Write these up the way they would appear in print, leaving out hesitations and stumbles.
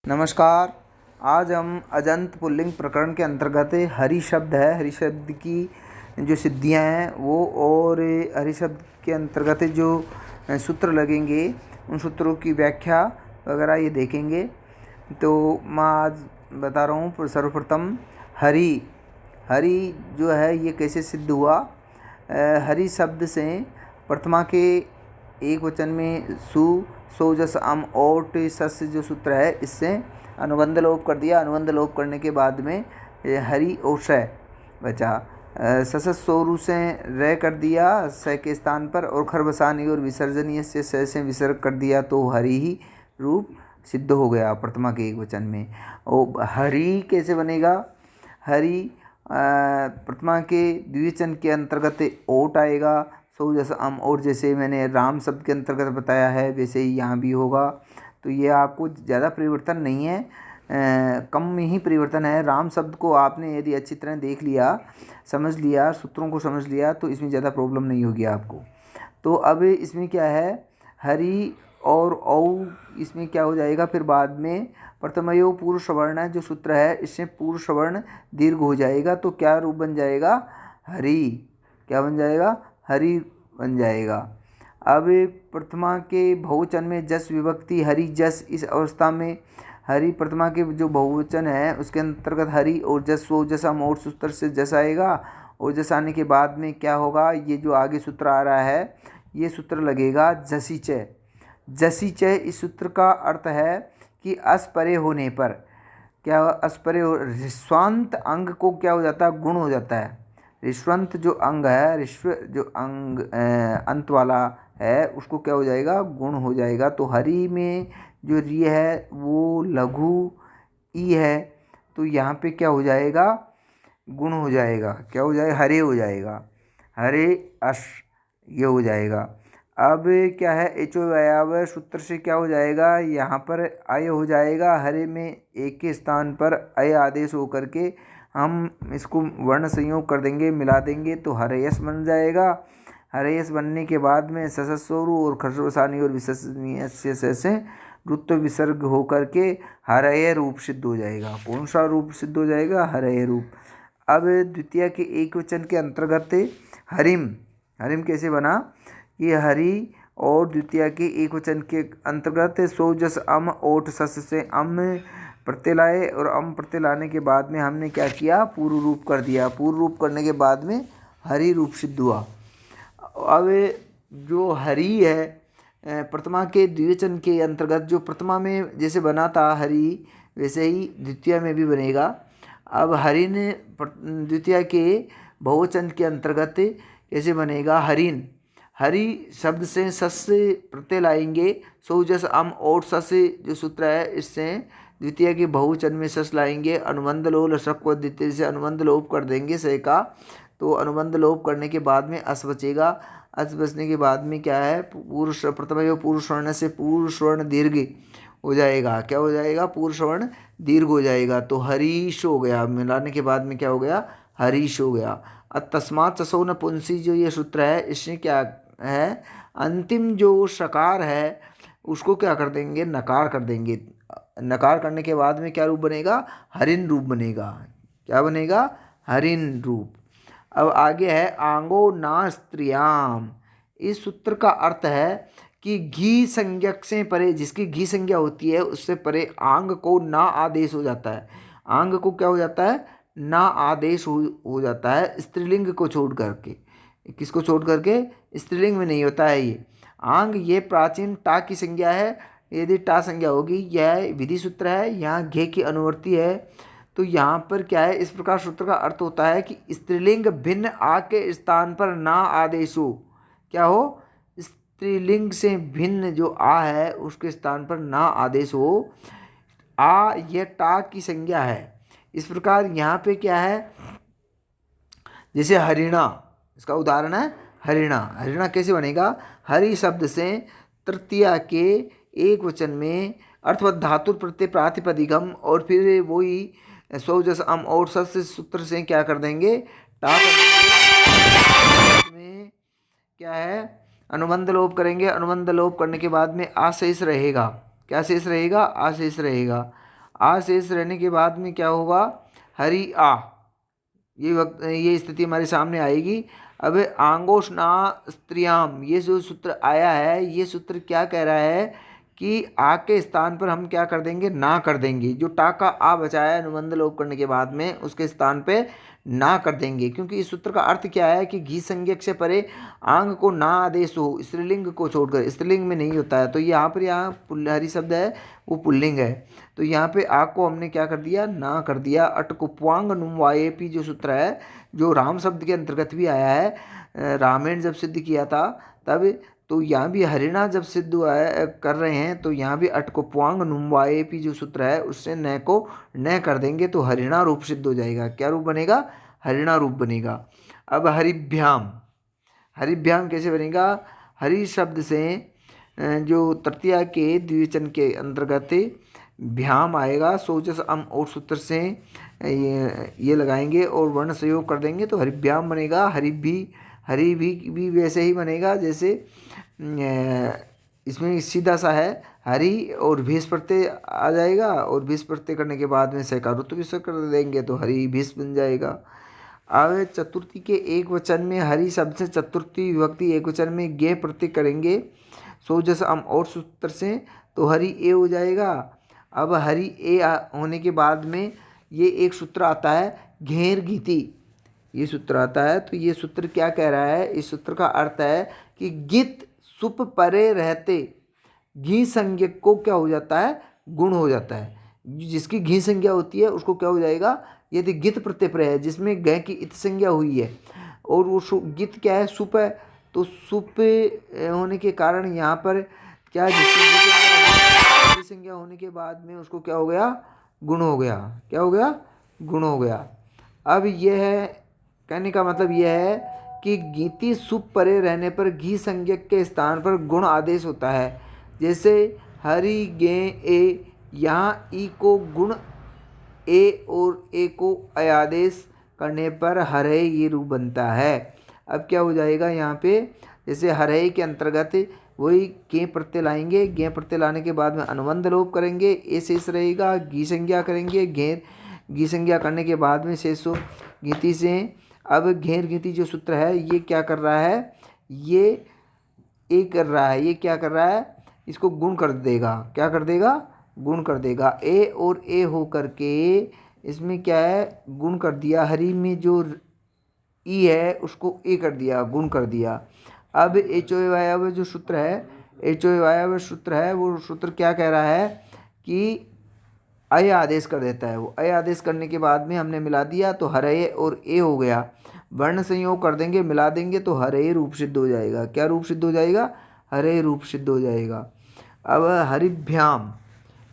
नमस्कार। आज हम अजंत पुल्लिंग प्रकरण के अंतर्गत हरि शब्द है, हरि शब्द की जो सिद्धियां हैं वो, और हरि शब्द के अंतर्गत जो सूत्र लगेंगे उन सूत्रों की व्याख्या वगैरह ये देखेंगे। तो मैं आज बता रहा हूँ। सर्वप्रथम हरि जो है ये कैसे सिद्ध हुआ। हरि शब्द से प्रथमा के एक वचन में सु सो जस अम ओट सस जो सूत्र है इससे अनुबंध लोप कर दिया। अनुबंध लोप करने के बाद में हरि और श बचा। सस सोरु से रे कर दिया स के स्थान पर, और खरबसानी और विसर्जनीय से स से विसर्ग कर दिया, तो हरि ही रूप सिद्ध हो गया प्रथमा के एक वचन में। और हरि कैसे बनेगा? हरि प्रथमा के द्विवचन के अंतर्गत ओट आएगा। सो जैसा अम, और जैसे मैंने राम शब्द के अंतर्गत बताया है वैसे ही यहाँ भी होगा। तो ये आपको ज़्यादा परिवर्तन नहीं है, कम ही परिवर्तन है। राम शब्द को आपने यदि अच्छी तरह देख लिया, समझ लिया, सूत्रों को समझ लिया, तो इसमें ज़्यादा प्रॉब्लम नहीं होगी आपको। तो अब इसमें क्या है, हरि और औ इसमें क्या हो जाएगा फिर बाद में। प्रथमयो पूर्व सवर्ण जो सूत्र है इससे पूर्व सवर्ण दीर्घ हो जाएगा, तो क्या रूप बन जाएगा? हरि। क्या बन जाएगा? हरि बन जाएगा। अब प्रथमा के बहुवचन में जस विभक्ति हरि जस, इस अवस्था में हरि प्रथमा के जो बहुवचन है उसके अंतर्गत हरि और जस वो जसा मोर सूत्र से जस आएगा। और जस आने के बाद में क्या होगा, ये जो आगे सूत्र आ रहा है ये सूत्र लगेगा जसीचय। जसीचय इस सूत्र का अर्थ है कि अस्परे होने पर, क्या अस्परे हो, ऋस्वांत अंग को क्या हो जाता है? गुण हो जाता है। ऋष्वंत जो अंग है, ऋष्व जो अंग अंत वाला है उसको क्या हो जाएगा? गुण हो जाएगा। तो हरि में जो री है वो लघु ई है, तो यहाँ पे क्या हो जाएगा? गुण हो जाएगा। क्या हो जाएगा? हरे हो जाएगा। हरे अश ये हो जाएगा। अब क्या है, एचो व्याव सूत्र से क्या हो जाएगा? यहाँ पर अय हो जाएगा। हरे में एक के स्थान पर अय आदेश होकर के हम इसको वर्ण संयोग कर देंगे, मिला देंगे, तो हरयस बन जाएगा। हरयस बनने के बाद में ससस्वरु और खरवसानी और विसर्जनीय से रुत्व विसर्ग होकर के हरय रूप सिद्ध हो जाएगा। कौन सा रूप सिद्ध हो जाएगा? हरय रूप। अब द्वितीय के एक वचन के अंतर्गत हरिम, हरिम कैसे बना? ये हरि और द्वितीय के एक वचन के अंतर्गत सो जस अम ओठ सस से अम प्रत्यय लाए, और अम प्रत्यय लाने के बाद में हमने क्या किया? पूर्व रूप कर दिया। पूर्व रूप करने के बाद में हरि रूप सिद्ध हुआ। अब जो हरि है प्रथमा के द्विवचन के अंतर्गत, जो प्रथमा में जैसे बना था हरि वैसे ही द्वितीय में भी बनेगा। अब हरि ने द्वितीय के बहुवचन के अंतर्गत कैसे बनेगा? हरिन। हरि शब्द से सस से प्रत्यय लाएंगे। सो जस अम और सस जो सूत्र है इससे द्वितीय के बहुवचन में सस लाएंगे। अनुबंध लोप लसक व द्वितीय से अनुबंध लोप कर देंगे से का, तो अनुबंध लोप करने के बाद में अस बचेगा। अस बचने के बाद में क्या है? पूर्व प्रथम पूर्व स्वर्ण से पूर्व स्वर्ण दीर्घ हो जाएगा। क्या हो जाएगा? पूर्व स्वर्ण दीर्घ हो जाएगा, तो हरीश हो गया। मिलाने के बाद में क्या हो गया? हरीश हो गया। तस्मात् ससो न पुंसी जो ये सूत्र है इसमें क्या है? अंतिम जो शकार है उसको क्या कर देंगे? नकार कर देंगे। नकार करने के बाद में क्या रूप बनेगा? हरिन रूप बनेगा। क्या बनेगा? हरिन रूप। अब आगे है आंगो ना स्त्रियाम। इस सूत्र का अर्थ है कि घी संज्ञक से परे, जिसकी घी संज्ञा होती है उससे परे आंग को ना आदेश हो जाता है। आंग को क्या हो जाता है? ना आदेश हो जाता है, स्त्रीलिंग को छोड़ करके। किसको छोड़ करके? स्त्रीलिंग में नहीं होता है ये आंग। ये प्राचीन टा की संज्ञा है। यदि टा संज्ञा होगी, यह विधि सूत्र है, यहाँ घे की अनुवर्ती है, तो यहाँ पर क्या है? इस प्रकार सूत्र का अर्थ होता है कि स्त्रीलिंग भिन्न आ के स्थान पर ना आदेश हो। क्या हो? स्त्रीलिंग से भिन्न जो आ है उसके स्थान पर ना आदेश हो। आ यह टा की संज्ञा है। इस प्रकार यहाँ पे क्या है? जैसे हरिणा, इसका उदाहरण है हरिणा। हरिणा कैसे बनेगा? हरि शब्द से तृतीया के एक वचन में अर्थवत धातु प्रत्यय प्रातिपदिकम, और फिर वही सौ जस अम और सस सूत्र से क्या कर देंगे? टा कर देंगे। में क्या है? अनुबंध लोप करेंगे। अनुबंध लोप करने के बाद में आ शेष रहेगा। क्या शेष रहेगा? आ शेष रहेगा। आ शेष रहने के बाद में क्या होगा, हरि आ, ये स्थिति हमारे सामने आएगी। अब आंगोष्णा स्त्रियाम, ये जो सूत्र आया है, ये सूत्र क्या कह रहा है कि आ के स्थान पर हम क्या कर देंगे, ना कर देंगे। जो टा का आ बचाया अनुबंध लोप करने के बाद में उसके स्थान पे ना कर देंगे, क्योंकि इस सूत्र का अर्थ क्या है कि घी संज्ञक से परे आंग को ना आदेश हो, स्त्रीलिंग को छोड़कर, स्त्रीलिंग में नहीं होता है। तो यहाँ पर हरि शब्द है वो पुल्लिंग है, तो यहाँ पे आ को हमने क्या कर दिया, ना कर दिया। अटकुप्वांग नुमवाएपी जो सूत्र है, जो राम शब्द के अंतर्गत भी आया है, रामायण जब सिद्ध किया था तब, तो यहाँ भी हरिणा जब सिद्ध कर रहे हैं, तो यहाँ भी अटकुप्वांग नुमवाएपी जो सूत्र है उससे न को न कर देंगे, तो हरिणा रूप सिद्ध हो जाएगा। क्या रूप बनेगा, हरिणा रूप बनेगा। अब हरिभ्याम, हरिभ्याम कैसे बनेगा, हरि शब्द से जो तृतीया के द्विवचन के अंतर्गत भ्याम आएगा, सोचस अम और सूत्र से ये लगाएंगे और वर्ण संयोग कर देंगे तो हरिभ्याम बनेगा। हरि भी वैसे ही बनेगा जैसे इसमें सीधा सा है, हरि और भीष प्रत्यय आ जाएगा, और भीष प्रत्यय करने के बाद में सकारुत्व विसर्ग कर देंगे तो हरि भीष बन जाएगा। अब चतुर्थी के एक वचन में हरि शब्द से चतुर्थी विभक्ति एक वचन में गे प्रत्यय करेंगे सोजस अम और सूत्र से, तो हरि ए हो जाएगा। अब हरि ए होने के बाद में ये एक सूत्र आता है घेर गीति, ये सूत्र आता है। तो ये सूत्र क्या कह रहा है, इस सूत्र का अर्थ है कि गित सुप परे रहते घी संज्ञक को क्या हो जाता है, गुण हो जाता है। जिसकी घी संज्ञा होती है उसको क्या हो जाएगा, यदि गित प्रत्यय पर है जिसमें ग की इत संज्ञा हुई है और वो गित क्या है, सुप है, तो सुप होने के कारण यहाँ पर क्या है, जिसकी संज्ञा होने के बाद में उसको क्या हो गया, गुण हो गया। क्या हो गया, गुण हो गया। अब यह है, कहने का मतलब यह है कि गीति सुप परे रहने पर घी संज्ञक के स्थान पर गुण आदेश होता है। जैसे हरि गे ए, यहाँ ई को गुण ए और ए को अयादेश करने पर हरे ये रूप बनता है। अब क्या हो जाएगा यहाँ पे, जैसे हरे के अंतर्गत वही गे प्रत्यय लाएंगे, गे प्रत्यय लाने के बाद में अनुबंध लोप करेंगे, ए शेष रहेगा, घी संज्ञा करेंगे, घेर घी संज्ञा करने के बाद में शेषो गीति से। अब घेर गीति जो सूत्र है ये क्या कर रहा है, ये ए कर रहा है, ये क्या कर रहा है, इसको गुण कर देगा। क्या कर देगा, गुण कर देगा। ए और ए हो करके इसमें क्या है, गुण कर दिया। हरि में जो ई है उसको ए कर दिया, गुण कर दिया। अब एचो वायव्य जो सूत्र है, एचो वायव्य सूत्र है, वो सूत्र क्या कह रहा है कि अय आदेश कर देता है। वो अय आदेश करने के बाद में हमने मिला दिया तो हरे और ए हो गया। वर्ण संयोग कर देंगे, मिला देंगे तो हरे रूप सिद्ध हो जाएगा। क्या रूप सिद्ध हो जाएगा, हरे रूप सिद्ध हो जाएगा। अब हरिभ्याम,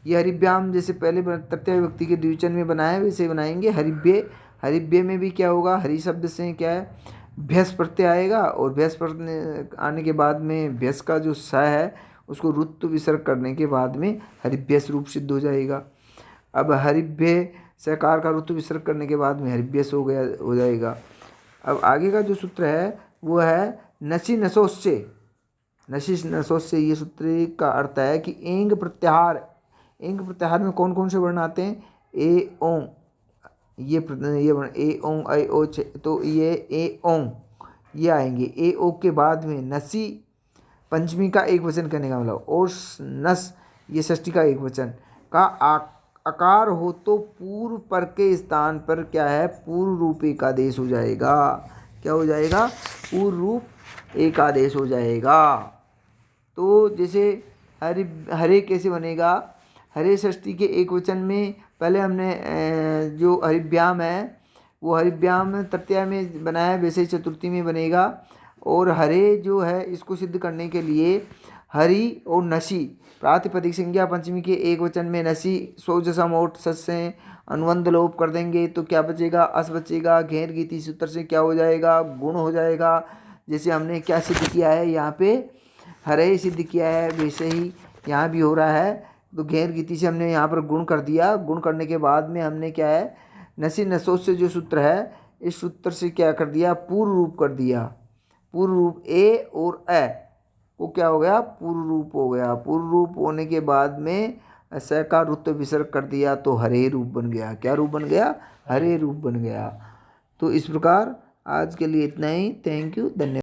ये हरिभ्याम जैसे पहले तृतीय व्यक्ति के द्विवचन में बनाया वैसे बनाएंगे। हरिभ्य, हरिभ्य में भी क्या होगा, हरि शब्द से क्या है, भ्यस प्रत्यय आएगा, और भ्यस प्रत्यय आने के बाद में भ्यस का जो स है उसको रुत्व विसर्ग करने के बाद में हरिभ्यस रूप सिद्ध हो जाएगा। अब हरिभ्य सकार का रुत्व विसर्ग करने के बाद में हरिभ्यस हो जाएगा। अब आगे का जो सूत्र है वो है नसी नसोस्य, नशी नसोस्य। ये सूत्र का अर्थ है कि एंग प्रत्याहार, एंग प्रत्याहार में कौन कौन से वर्ण आते हैं, ए ओं, ये वर्ण ए ओं ऐ ओ, तो ये ए ओं ये आएंगे। ए ओ के बाद में नसी पंचमी का एक वचन करने का मतलब, और नस ये षष्ठी का एक वचन का आकार हो तो पूर्व पर के स्थान पर क्या है, पूर्व रूप एक आदेश हो जाएगा। क्या हो जाएगा, पूर्व रूप एक आदेश हो जाएगा। तो जैसे हरे कैसे बनेगा, हरे षष्ठी के एक वचन में पहले हमने जो हरिभ्याम है वो हरिभ्याम तृतीया में बनाया है, वैसे ही चतुर्थी में बनेगा। और हरे जो है इसको सिद्ध करने के लिए हरि और नशी प्रातिपदिक संज्ञा पंचमी के एक वचन में नशी सोजसम ओट सस से अनुबंध लोप कर देंगे तो क्या बचेगा, अस बचेगा। घेर गीति सूत्र से क्या हो जाएगा, गुण हो जाएगा। जैसे हमने क्या सिद्ध किया है यहाँ पे, हरे सिद्ध किया है, वैसे ही यहाँ भी हो रहा है। तो घेर गीति से हमने यहाँ पर गुण कर दिया, गुण करने के बाद में हमने क्या है, नसी नसोस से जो सूत्र है इस सूत्र से क्या कर दिया, पूर्व रूप कर दिया। पूर्व रूप ए और ए को क्या हो गया, पूर्व रूप हो गया। पूर्व रूप होने के बाद में स का रुत्व विसर्ग कर दिया तो हरे रूप बन गया। क्या रूप बन गया? हरे रूप बन गया। तो इस प्रकार आज के लिए इतना ही। थैंक यू, धन्यवाद।